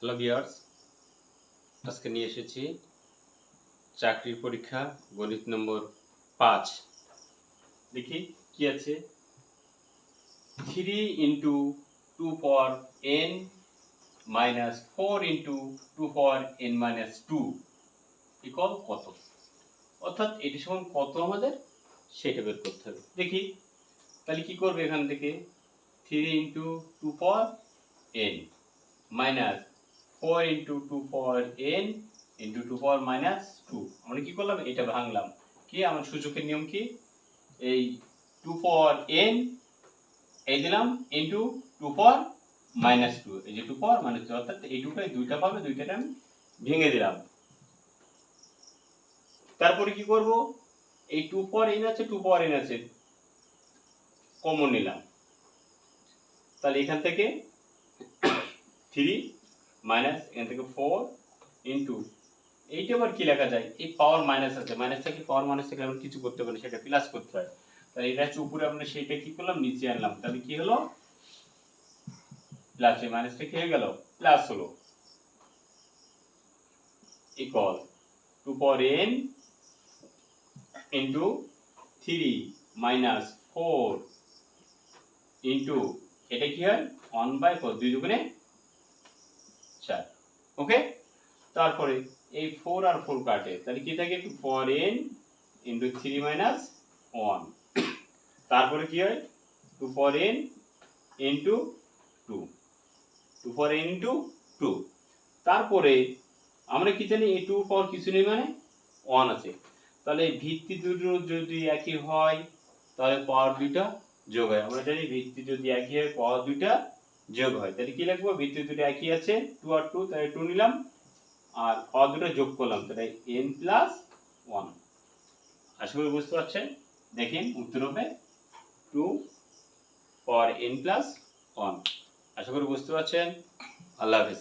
Hello viewers, আজকে নিয়ে এসেছি চাকরির পরীক্ষা গণিত নম্বর 5। দেখি কি আছে। 3 ইন্টু 2 পাওয়ার n মাইনাস 4 ইন্টু 2 পাওয়ার n মাইনাস 2 ইকুয়াল কত? অর্থাৎ এটি সমান কত আমাদের সেটা বের করতে হবে। দেখি তাহলে কি করবে, এখান থেকে 3 ইন্টু 2 পাওয়ার n মাইনাস 4 ইন্টু 2 পাওয়ার n ইন্টু 2 পাওয়ার মাইনাস 2। আমরা কি করলাম, এটা ভাঙলাম। কি আমার সূচকের নিয়ম কি, এই 2 পাওয়ার n এই দিলাম ইন্টু 2 পাওয়ার মাইনাস 2, এই যে 2 পাওয়ার মাইনাস 2, অর্থাৎ এই দুইটা পাবে, দুইটাকে আমি ভেঙে দিলাম। তারপরে কি করব, এই 2 পাওয়ার n আছে, 2 পাওয়ার n আছে, কমন নিলাম। তাহলে এখান থেকে 3 মাইনাস এখান থেকে 4 ইন্টু এইটা আবার কি লেখা যায়, এই পাওয়ার মাইনাস আছে, মাইনাস থেকে পাওয়ার মাইনাস থেকে আমরা কিছু করতে পারি, সেটা প্লাস করতে হয়। তাহলে এটা হচ্ছে উপরে, আমরা সেইটা কি করলাম, নিচে আনলাম। তাহলে কি হলো, প্লাস, এই মাইনাসটা কি হয়ে গেল, প্লাস হলো, ইকুয়াল 2 পাওয়ার n ইন্টু 3 মাইনাস 4 ইন্টু এটা কি হয় 1/4, 2 দুগুণে 4। ওকে, তারপরে এই 4 আর 4 কাটে, তাহলে কি থাকে, 2 পাওয়ার n ইন্টু 3 মাইনাস 1। তারপরে কি হয়, 2 পাওয়ার n ইন্টু 2, 2 পাওয়ার n ইন্টু 2। তারপরে আমরা কি জানি, এই 2 পাওয়ার কিছু নেই মানে 1 আছে। তাহলে এই ভিত্তি দুটো যদি একই হয় তাহলে পাওয়ার দুইটা যোগ হয়। আমরা জানি ভিত্তি যদি একই হয় পাওয়ার দুইটা যোগ হয়। তাহলে কি লিখবো, ভিত্তি দুটো একই আছে, 2 আর 2, তাহলে 2 নিলাম, আর পাওয়ার দুটো যোগ করলাম, তাহলে n প্লাস 1। আশা করি বুঝতে পারছেন। দেখেন উত্তর হবে 2 পাওয়ার n প্লাস 1। আশা করি বুঝতে পারছেন। আল্লাহ হাফেজ।